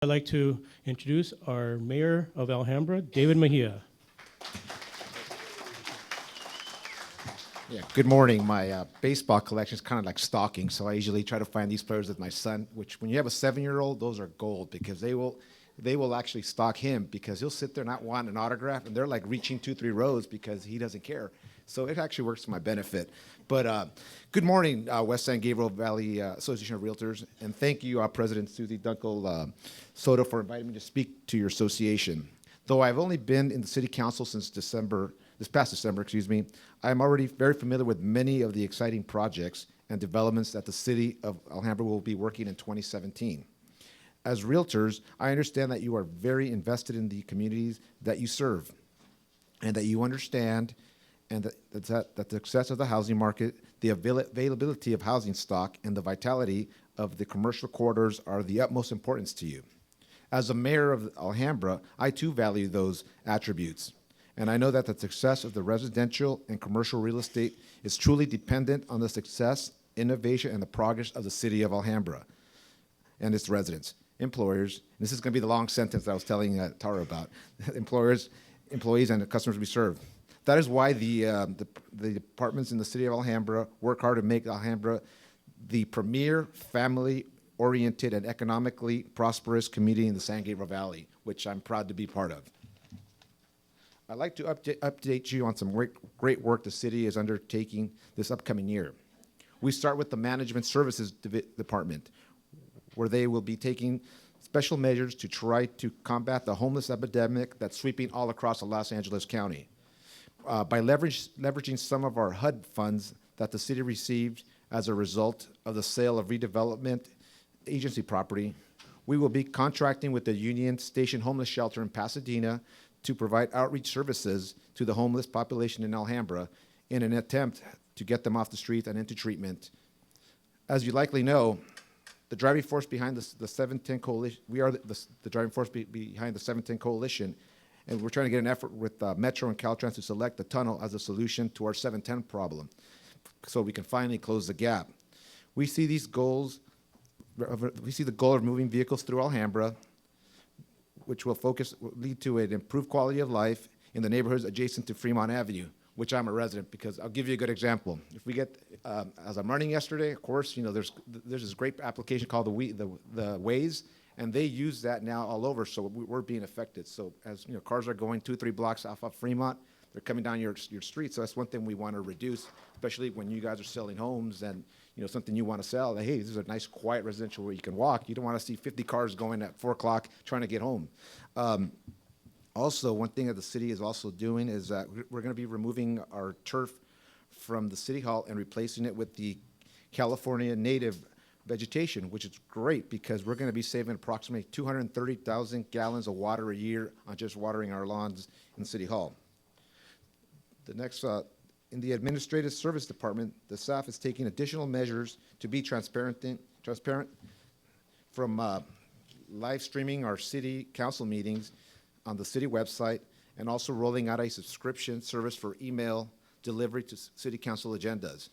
I'd like to introduce our Mayor of Alhambra, David Mejia. Yeah, good morning. My baseball collection is kind of like stalking, so I usually try to find these players with my son, which when you have a 7-year-old, those are gold because they will actually stalk him because he'll sit there not wanting an autograph, and they're like reaching 2, 3 rows because he doesn't care. So it actually works to my benefit. But good morning, West San Gabriel Valley Association of Realtors, and thank you, President Susie Dunkel Soto, for inviting me to speak to your association. Though I've only been in the City Council since this past December, I am already very familiar with many of the exciting projects and developments that the City of Alhambra will be working in 2017. As realtors, I understand that you are very invested in the communities that you serve, and that you understand and that the success of the housing market, the availability of housing stock, and the vitality of the commercial corridors are the utmost importance to you. As a mayor of Alhambra, I too value those attributes. And I know that the success of the residential and commercial real estate is truly dependent on the success, innovation, and the progress of the City of Alhambra and its residents, employers. This is going to be the long sentence that I was telling Tara about. Employers, employees, and the customers we serve. That is why the departments in the City of Alhambra work hard to make Alhambra the premier family-oriented and economically prosperous community in the San Gabriel Valley, which I'm proud to be part of. I'd like to update you on some great work the city is undertaking this upcoming year. We start with the Management Services Department, where they will be taking special measures to try to combat the homeless epidemic that's sweeping all across the Los Angeles County. By leveraging some of our HUD funds that the city received as a result of the sale of redevelopment agency property, we will be contracting with the Union Station Homeless Shelter in Pasadena to provide outreach services to the homeless population in Alhambra in an attempt to get them off the streets and into treatment. As you likely know, the driving force behind the 710 Coalition, we are the driving force behind the 710 Coalition, and we're trying to get an effort with Metro and Caltrans to select the tunnel as a solution to our 710 problem so we can finally close the gap. We see the goal of moving vehicles through Alhambra, which will lead to an improved quality of life in the neighborhoods adjacent to Fremont Avenue, which I'm a resident, because I'll give you a good example. If we get, as I'm running yesterday, of course, there's this great application called the Waze, and they use that now all over, so we're being affected. So as cars are going 2-3 blocks off of Fremont, they're coming down your street. So that's one thing we want to reduce, especially when you guys are selling homes and something you want to sell. Hey, this is a nice, quiet residential where you can walk. You don't want to see 50 cars going at 4 o'clock trying to get home. Also, one thing that the city is also doing is that we're going to be removing our turf from the city hall and replacing it with the California native vegetation, which is great because we're going to be saving approximately 230,000 gallons of water a year on just watering our lawns in City Hall. The next, in the Administrative Service Department, the staff is taking additional measures to be transparent from live streaming our city council meetings on the city website, and also rolling out a subscription service for email delivery to city council agendas.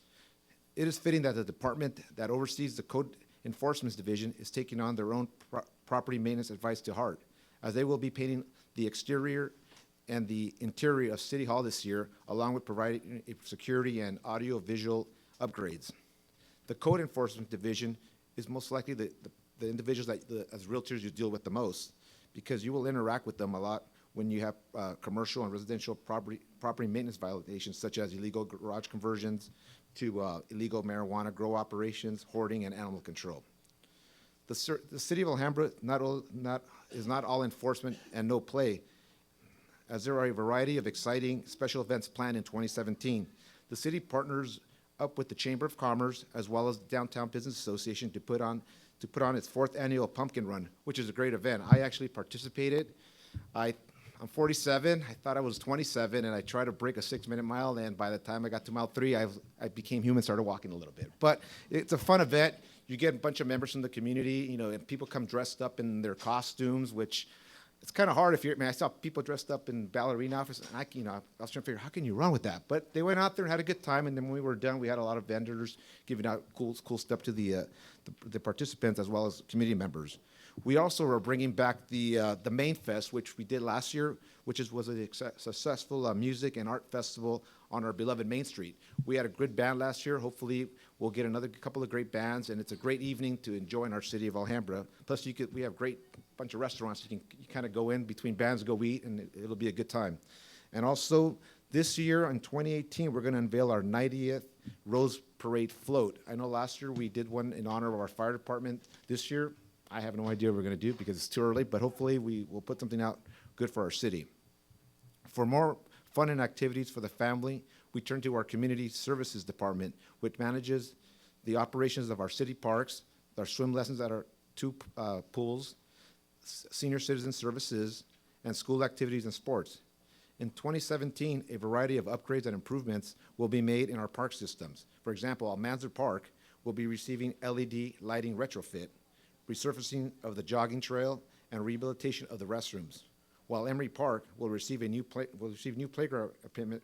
It is fitting that the department that oversees the Code Enforcement Division is taking on their own property maintenance advice to heart, as they will be painting the exterior and the interior of City Hall this year, along with providing security and audio-visual upgrades. The Code Enforcement Division is most likely the individuals that, as realtors, you deal with the most, because you will interact with them a lot when you have commercial and residential property maintenance violations, such as illegal garage conversions to illegal marijuana grow operations, hoarding, and animal control. The City of Alhambra is not all enforcement and no play, as there are a variety of exciting special events planned in 2017. The city partners up with the Chamber of Commerce as well as the Downtown Business Association to put on its 4th annual pumpkin run, which is a great event. I actually participated. I'm 47. I thought I was 27, and I tried to break a 6-minute mile, and by the time I got to mile 3, I became human, started walking a little bit. But it's a fun event. You get a bunch of members from the community, and people come dressed up in their costumes, which it's kind of hard if I saw people dressed up in ballerina outfits, and I was trying to figure, how can you run with that? But they went out there and had a good time, and then when we were done, we had a lot of vendors giving out cool stuff to the participants as well as community members. We also are bringing back the Main Fest, which we did last year, which was a successful music and art festival on our beloved Main Street. We had a good band last year. Hopefully, we'll get another couple of great bands, and it's a great evening to enjoy in our city of Alhambra. Plus, we have great bunch of restaurants. You kind of go in between bands, go eat, and it'll be a good time. And also, this year in 2018, we're going to unveil our 90th Rose Parade float. I know last year we did one in honor of our fire department. This year, I have no idea what we're going to do because it's too early, but hopefully we will put something out good for our city. For more fun and activities for the family, we turn to our Community Services Department, which manages the operations of our city parks, our swim lessons at our 2 pools, senior citizen services, and school activities and sports. In 2017, a variety of upgrades and improvements will be made in our park systems. For example, Almanzar Park will be receiving LED lighting retrofit, resurfacing of the jogging trail, and rehabilitation of the restrooms. While Emery Park will receive new playground equipment,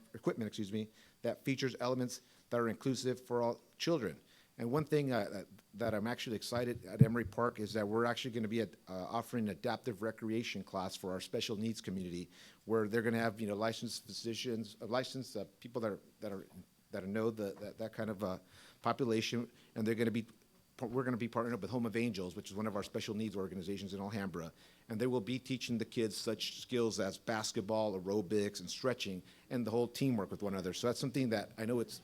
that features elements that are inclusive for all children. And one thing that I'm actually excited at Emery Park is that we're actually going to be offering an adaptive recreation class for our special needs community, where they're going to have licensed physicians, licensed people that know that kind of population, and we're going to be partnering up with Home of Angels, which is one of our special needs organizations in Alhambra, and they will be teaching the kids such skills as basketball, aerobics, and stretching, and the whole teamwork with one another. So that's something that I know it's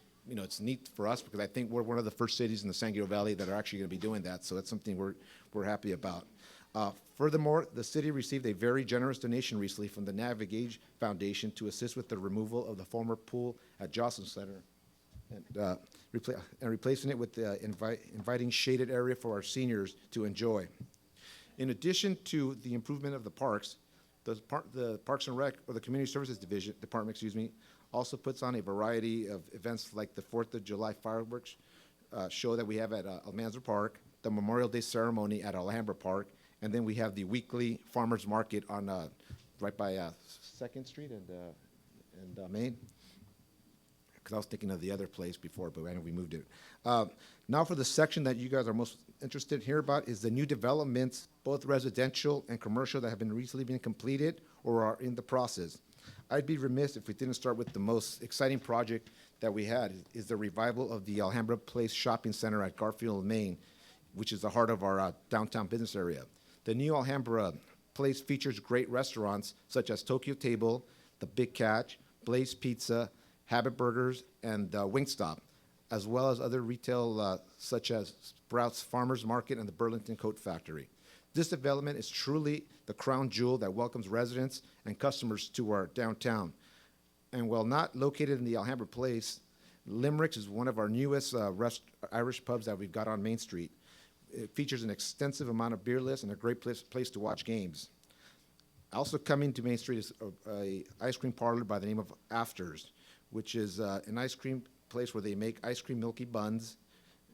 neat for us because I think we're one of the first cities in the San Gabriel Valley that are actually going to be doing that. So that's something we're happy about. Furthermore, the city received a very generous donation recently from the Navigage Foundation to assist with the removal of the former pool at Jocelyn Center and replacing it with the inviting shaded area for our seniors to enjoy. In addition to the improvement of the parks, the Parks and Rec, or the Community Services Department, also puts on a variety of events like the 4th of July fireworks show that we have at Almanzar Park, the Memorial Day ceremony at Alhambra Park, and then we have the weekly farmers market on right by 2nd Street and Main. Because I was thinking of the other place before, but I know we moved it. Now for the section that you guys are most interested to hear about is the new developments, both residential and commercial, that have recently been completed or are in the process. I'd be remiss if we didn't start with the most exciting project that we had, is the revival of the Alhambra Place Shopping Center at Garfield, Maine, which is the heart of our downtown business area. The new Alhambra Place features great restaurants such as Tokyo Table, The Big Catch, Blaze Pizza, Habit Burgers, and Wingstop, as well as other retail such as Sprouts Farmers Market and the Burlington Coat Factory. This development is truly the crown jewel that welcomes residents and customers to our downtown. And while not located in the Alhambra Place, Limericks is one of our newest Irish pubs that we've got on Main Street. It features an extensive amount of beer lists and a great place to watch games. Also coming to Main Street is a ice cream parlor by the name of Afters, which is an ice cream place where they make ice cream milky buns.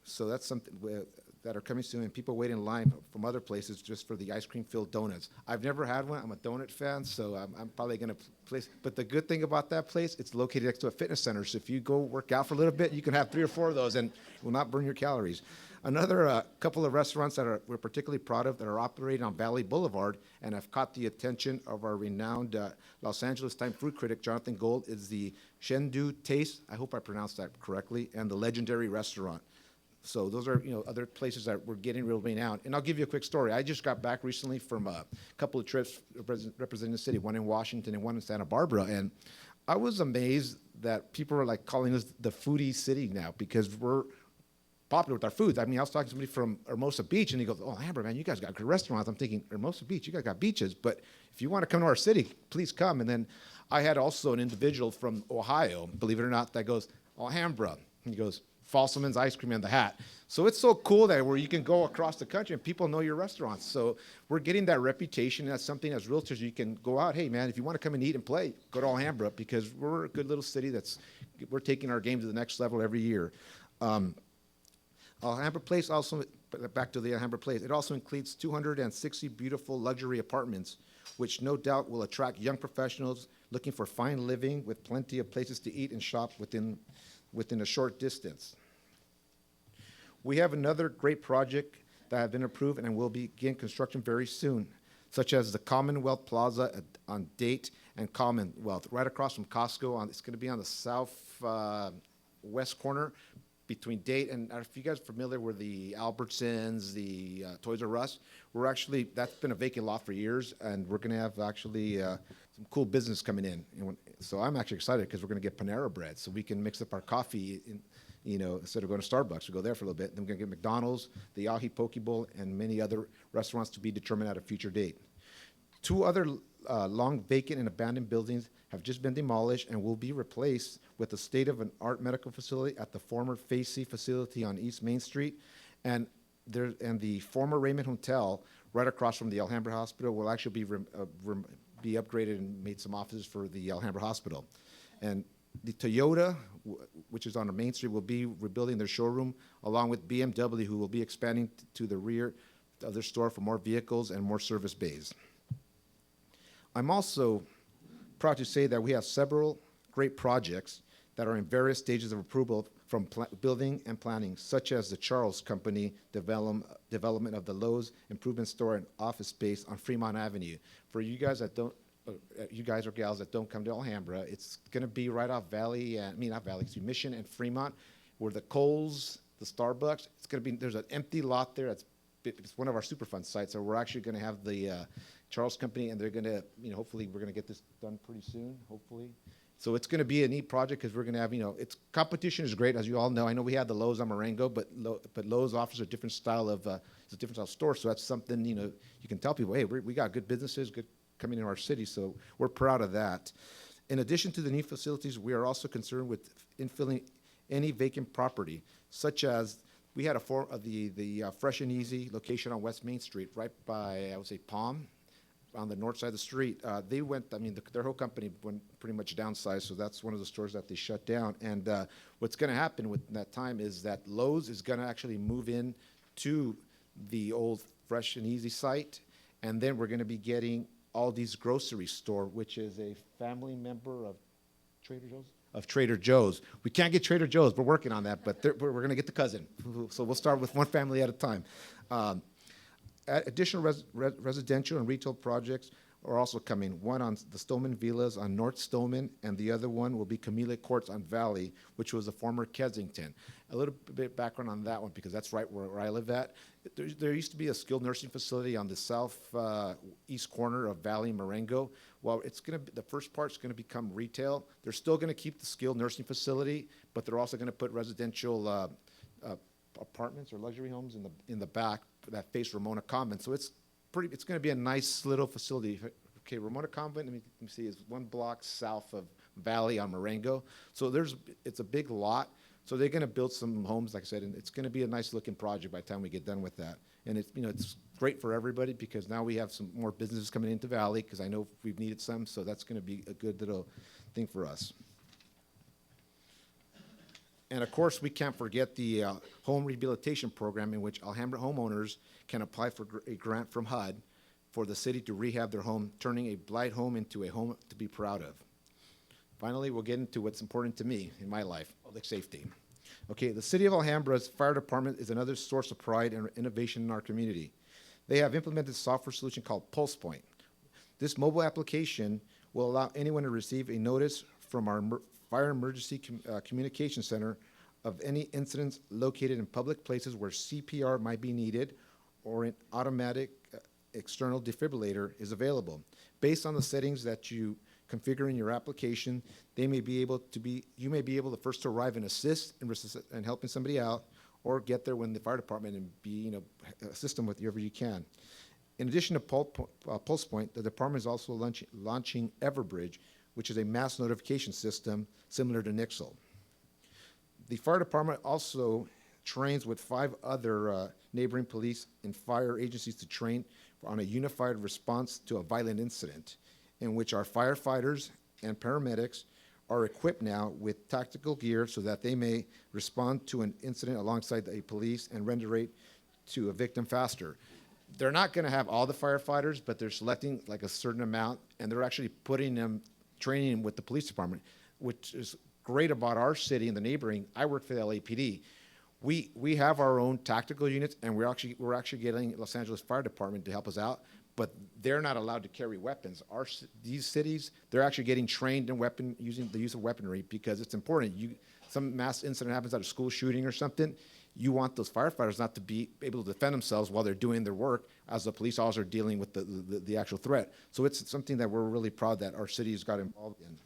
So that's something that are coming soon, and people wait in line from other places just for the ice cream-filled donuts. I've never had one. I'm a donut fan, so I'm probably going to place. But the good thing about that place, it's located next to a fitness center. So if you go work out for a little bit, you can have 3 or 4 of those, and it will not burn your calories. Another couple of restaurants that we're particularly proud of that are operating on Valley Boulevard and have caught the attention of our renowned Los Angeles Times food critic, Jonathan Gold, is the Shendu Taste, I hope I pronounced that correctly, and the Legendary Restaurant. So those are other places that we're getting real renowned. And I'll give you a quick story. I just got back recently from a couple of trips representing the city, one in Washington and one in Santa Barbara, and I was amazed that people are like calling us the foodie city now because we're popular with our foods. I mean, I was talking to somebody from Hermosa Beach, and he goes, "Oh, Alhambra, man, you guys got good restaurants." I'm thinking, Hermosa Beach, you guys got beaches, but if you want to come to our city, please come. And then I had also an individual from Ohio, believe it or not, that goes, "Alhambra," and he goes, "Fosselman's Ice Cream in the Hat." So it's so cool that where you can go across the country and people know your restaurants. So we're getting that reputation. That's something as realtors you can go out, hey, man, if you want to come and eat and play, go to Alhambra because we're a good little city we're taking our game to the next level every year. Alhambra Place also, back to the Alhambra Place, it also includes 260 beautiful luxury apartments, which no doubt will attract young professionals looking for fine living with plenty of places to eat and shop within a short distance. We have another great project that have been approved and will begin construction very soon, such as the Commonwealth Plaza on Date and Commonwealth, right across from Costco. It's going to be on the south west corner between Date and, if you guys are familiar with the Albertsons, the Toys R Us, that's been a vacant lot for years, and we're going to have actually some cool business coming in. So I'm actually excited because we're going to get Panera Bread, so we can mix up our coffee instead of going to Starbucks, we go there for a little bit. Then we're going to get McDonald's, the Ahi Poke Bowl, and many other restaurants to be determined at a future date. 2 other long vacant and abandoned buildings have just been demolished and will be replaced with a state-of-the-art medical facility at the former Phase C facility on East Main Street, and the former Raymond Hotel right across from the Alhambra Hospital will actually be upgraded and made some offices for the Alhambra Hospital. And the Toyota, which is on the Main Street, will be rebuilding their showroom, along with BMW, who will be expanding to the rear of their store for more vehicles and more service bays. I'm also proud to say that we have several great projects that are in various stages of approval from building and planning, such as the Charles Company development of the Lowe's improvement store and office space on Fremont Avenue. For you guys or gals that don't come to Alhambra, it's going to be right off Mission and Fremont, where the Kohl's, the Starbucks, it's going to be, there's an empty lot there. It's one of our Superfund sites, so we're actually going to have the Charles Company, and they're going to, hopefully we're going to get this done pretty soon, hopefully. So it's going to be a neat project because we're going to have, competition is great, as you all know. I know we have the Lowe's on Marengo, but Lowe's offers a different style of, it's a different style store, so that's something, you can tell people, hey, we got good businesses, good coming into our city, so we're proud of that. In addition to the new facilities, we are also concerned with infilling any vacant property, such as we had the Fresh and Easy location on West Main Street, right by, I would say, Palm, on the north side of the street. They went, their whole company went pretty much downsized, so that's one of the stores that they shut down. And what's going to happen with that time is that Lowe's is going to actually move in to the old Fresh and Easy site, and then we're going to be getting Aldi's grocery store, which is a family member of Trader Joe's. We can't get Trader Joe's. We're working on that, but we're going to get the cousin. So we'll start with one family at a time. Additional residential and retail projects are also coming. One on the Stoneman Villas on North Stoneman, and the other one will be Camila Courts on Valley, which was the former Kensington. A little bit of background on that one, because that's right where I live at. There used to be a skilled nursing facility on the south east corner of Valley and Marengo. Well, the first part's going to become retail. They're still going to keep the skilled nursing facility, but they're also going to put residential apartments or luxury homes in the back that face Ramona Convent. So it's going to be a nice little facility. Okay, Ramona Convent, let me see, is 1 block south of Valley on Marengo. So it's a big lot. So they're going to build some homes, like I said, and it's going to be a nice looking project by the time we get done with that. And it's great for everybody, because now we have some more businesses coming into Valley, because I know we've needed some, so that's going to be a good little thing for us. And of course, we can't forget the home rehabilitation program, in which Alhambra homeowners can apply for a grant from HUD for the city to rehab their home, turning a blight home into a home to be proud of. Finally, we'll get into what's important to me in my life, public safety. Okay, the City of Alhambra's fire department is another source of pride and innovation in our community. They have implemented a software solution called PulsePoint. This mobile application will allow anyone to receive a notice from our Fire Emergency Communication Center of any incidents located in public places where CPR might be needed, or an automatic external defibrillator is available. Based on the settings that you configure in your application, you may be able the first to arrive and assist in helping somebody out, or get there when the fire department and assist them with whatever you can. In addition to PulsePoint, the department is also launching Everbridge, which is a mass notification system similar to Nixle. The fire department also trains with 5 other neighboring police and fire agencies to train on a unified response to a violent incident, in which our firefighters and paramedics are equipped now with tactical gear so that they may respond to an incident alongside a police and render aid to a victim faster. They're not going to have all the firefighters, but they're selecting like a certain amount, and they're actually training them with the police department, which is great about our city and the neighboring. I work for the LAPD. We have our own tactical units, and we're actually getting Los Angeles Fire Department to help us out, but they're not allowed to carry weapons. These cities, they're actually getting trained in using the use of weaponry because it's important. Some mass incident happens at a school shooting or something, you want those firefighters not to be able to defend themselves while they're doing their work as a police officer dealing with the actual threat. So it's something that we're really proud that our city has got involved in.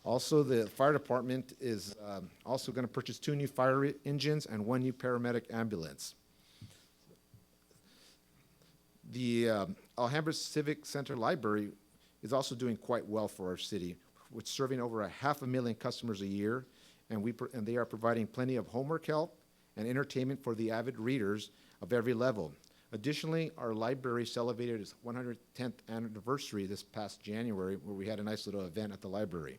Also, the fire department is also going to purchase 2 new fire engines and 1 new paramedic ambulance. The Alhambra Civic Center Library is also doing quite well for our city, with serving over 500,000 customers a year, and they are providing plenty of homework help and entertainment for the avid readers of every level. Additionally, our library celebrated its 110th anniversary this past January, where we had a nice little event at the library.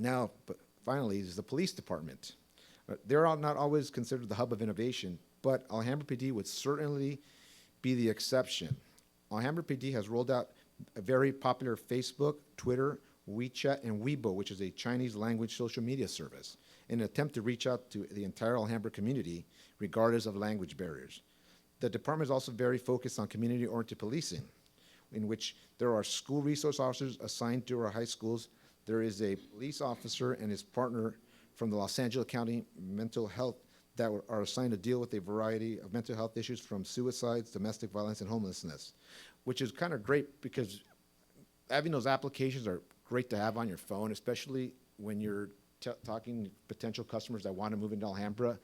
Now, but finally, is the police department. They're not always considered the hub of innovation, but Alhambra PD would certainly be the exception. Alhambra PD has rolled out a very popular Facebook, Twitter, WeChat, and Weibo, which is a Chinese language social media service, in an attempt to reach out to the entire Alhambra community, regardless of language barriers. The department is also very focused on community-oriented policing, in which there are school resource officers assigned to our high schools. There is a police officer and his partner from the Los Angeles County Mental Health that are assigned to deal with a variety of mental health issues from suicides, domestic violence, and homelessness, which is kind of great because having those applications are great to have on your phone, especially when you're talking potential customers that want to move into Alhambra.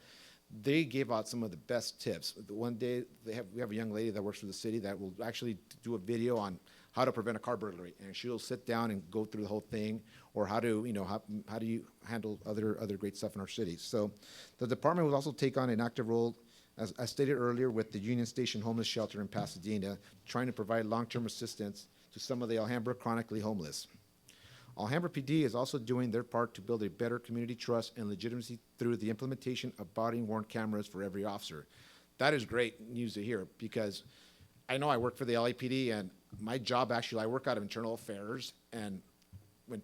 They gave out some of the best tips. One day, we have a young lady that works for the city that will actually do a video on how to prevent a car burglary, and she'll sit down and go through the whole thing, or how do you handle other great stuff in our city. So the department will also take on an active role, as I stated earlier, with the Union Station Homeless Shelter in Pasadena, trying to provide long-term assistance to some of the Alhambra chronically homeless. Alhambra PD is also doing their part to build a better community trust and legitimacy through the implementation of body-worn cameras for every officer. That is great news to hear, because I know I work for the LAPD, and my job, actually, I work out of internal affairs, and when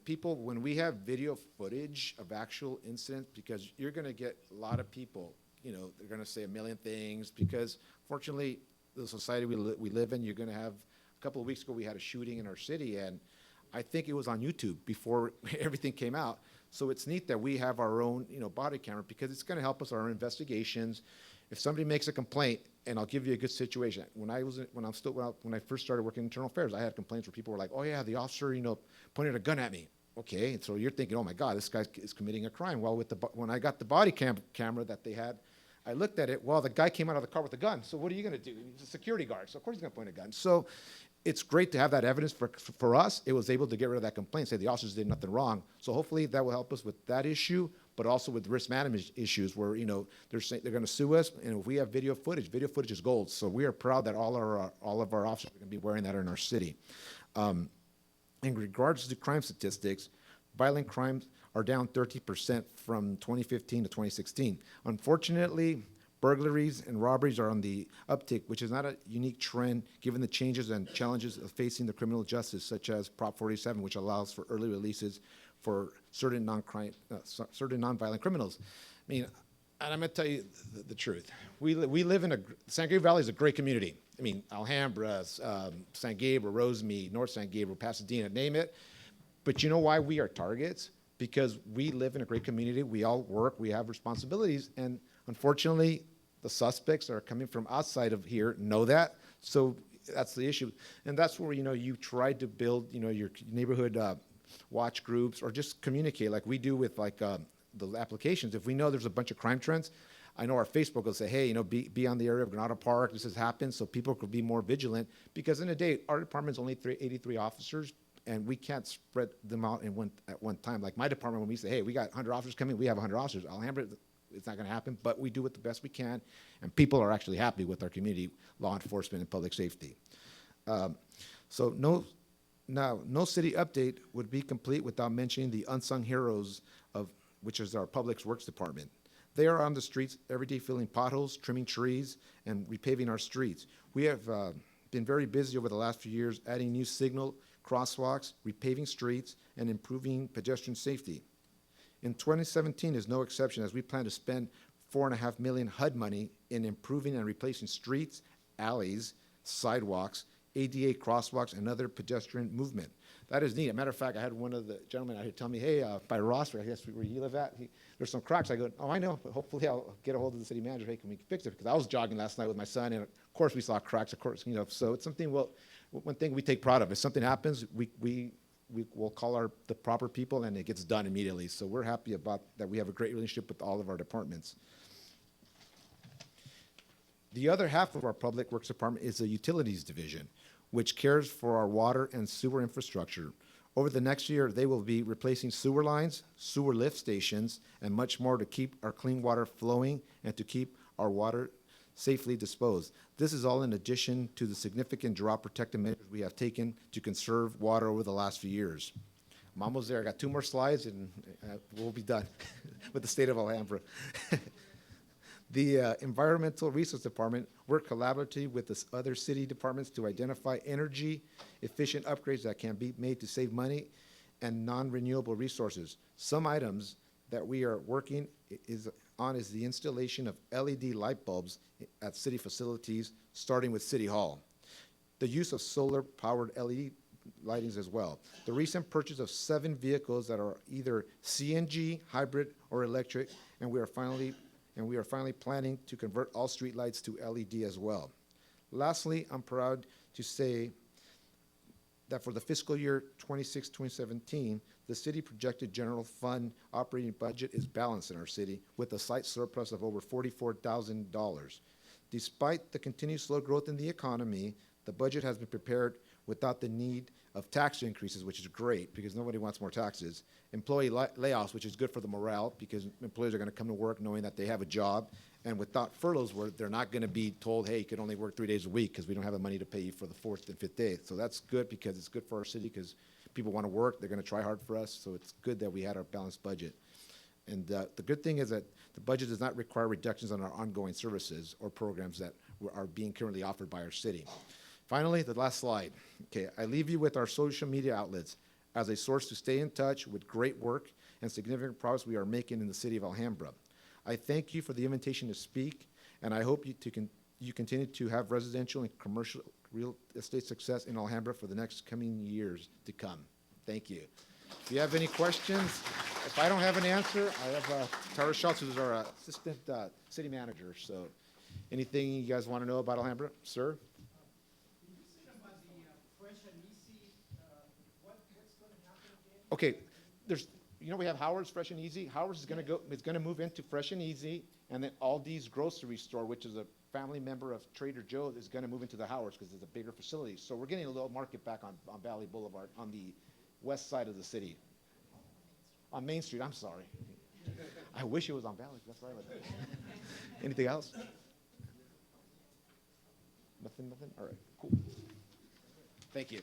we have video footage of actual incidents, because you're going to get a lot of people, they're going to say a million things, because fortunately, the society we live in, you're going to have, a couple of weeks ago, we had a shooting in our city, and I think it was on YouTube before everything came out. So it's neat that we have our own, body camera, because it's going to help us our investigations. If somebody makes a complaint, and I'll give you a good situation. When I first started working in internal affairs, I had complaints where people were like, "Oh yeah, the officer, pointed a gun at me." Okay, and so you're thinking, "Oh my God, this guy is committing a crime." Well, when I got the body camera that they had, I looked at it. Well, the guy came out of the car with a gun. So what are you going to do? He's a security guard, so of course he's going to point a gun. So it's great to have that evidence for us. It was able to get rid of that complaint, say the officers did nothing wrong. So hopefully that will help us with that issue, but also with risk management issues where, they're saying they're going to sue us, and if we have video footage is gold. So we are proud that all of our officers are going to be wearing that in our city. In regards to crime statistics, violent crimes are down 30% from 2015 to 2016. Unfortunately, burglaries and robberies are on the uptick, which is not a unique trend given the changes and challenges of facing the criminal justice, such as Prop 47, which allows for early releases for certain nonviolent criminals. I mean, and I'm going to tell you the truth. We live in San Gabriel Valley is a great community. I mean, Alhambra, San Gabriel, Rosemead, North San Gabriel, Pasadena, name it. But you know why we are targets? Because we live in a great community. We all work. We have responsibilities. And unfortunately, the suspects that are coming from outside of here know that. So that's the issue. And that's where, you try to build, your neighborhood watch groups, or just communicate like we do with the applications. If we know there's a bunch of crime trends, I know our Facebook will say, hey, be on the area of Granada Park. This has happened, so people could be more vigilant. Because in a day, our department's only 83 officers, and we can't spread them out at one time. Like my department, when we say, hey, we got 100 officers coming, we have 100 officers. Alhambra, it's not going to happen, but we do it the best we can, and people are actually happy with our community law enforcement and public safety. So no city update would be complete without mentioning the unsung heroes which is our Public Works Department. They are on the streets every day filling potholes, trimming trees, and repaving our streets. We have been very busy over the last few years adding new signal, crosswalks, repaving streets, and improving pedestrian safety. In 2017 is no exception, as we plan to spend 4.5 million HUD money in improving and replacing streets, alleys, sidewalks, ADA crosswalks, and other pedestrian movement. That is neat. As a matter of fact, I had one of the gentlemen out here tell me, hey, by Ross, I guess where you live at, there's some cracks. I go, oh, I know, but hopefully I'll get a hold of the city manager. Hey, can we fix it? Because I was jogging last night with my son, and of course we saw cracks, of course, so it's something, one thing we take pride of. If something happens, we will call the proper people, and it gets done immediately. So we're happy about that. We have a great relationship with all of our departments. The other half of our Public Works Department is the Utilities Division, which cares for our water and sewer infrastructure. Over the next year, they will be replacing sewer lines, sewer lift stations, and much more to keep our clean water flowing and to keep our water safely disposed. This is all in addition to the significant drought protective measures we have taken to conserve water over the last few years. I'm almost there. I got 2 more slides, and we'll be done with the state of Alhambra. The Environmental Resource Department worked collaboratively with the other city departments to identify energy-efficient upgrades that can be made to save money and non-renewable resources. Some items that we are working on is the installation of LED light bulbs at city facilities, starting with City Hall. The use of solar-powered LED lightings as well. The recent purchase of 7 vehicles that are either CNG, hybrid, or electric, and we are finally planning to convert all street lights to LED as well. Lastly, I'm proud to say that for the fiscal year 26-2017, the city projected general fund operating budget is balanced in our city with a slight surplus of over $44,000. Despite the continued slow growth in the economy, the budget has been prepared without the need of tax increases, which is great because nobody wants more taxes, employee layoffs, which is good for the morale because employees are going to come to work knowing that they have a job, and without furloughs where they're not going to be told, hey, you can only work 3 days a week because we don't have the money to pay you for the 4th and 5th day. So that's good because it's good for our city because people want to work, they're going to try hard for us, so it's good that we had our balanced budget. And the good thing is that the budget does not require reductions on our ongoing services or programs that are being currently offered by our city. Finally, the last slide. Okay, I leave you with our social media outlets as a source to stay in touch with great work and significant progress we are making in the city of Alhambra. I thank you for the invitation to speak, and I hope you continue to have residential and commercial real estate success in Alhambra for the next coming years to come. Thank you. If you have any questions, if I don't have an answer, I have Tara Schultz, who's our assistant city manager. So anything you guys want to know about Alhambra, sir? Okay, we have Howard's Fresh and Easy. Howard's is going to move into Fresh and Easy, and then Aldi's grocery store, which is a family member of Trader Joe's, is going to move into the Howard's because it's a bigger facility. So we're getting a little market back on Valley Boulevard on the west side of the city. On Main Street, I'm sorry. I wish it was on Valley. That's right. Anything else? Nothing? All right, cool. Thank you.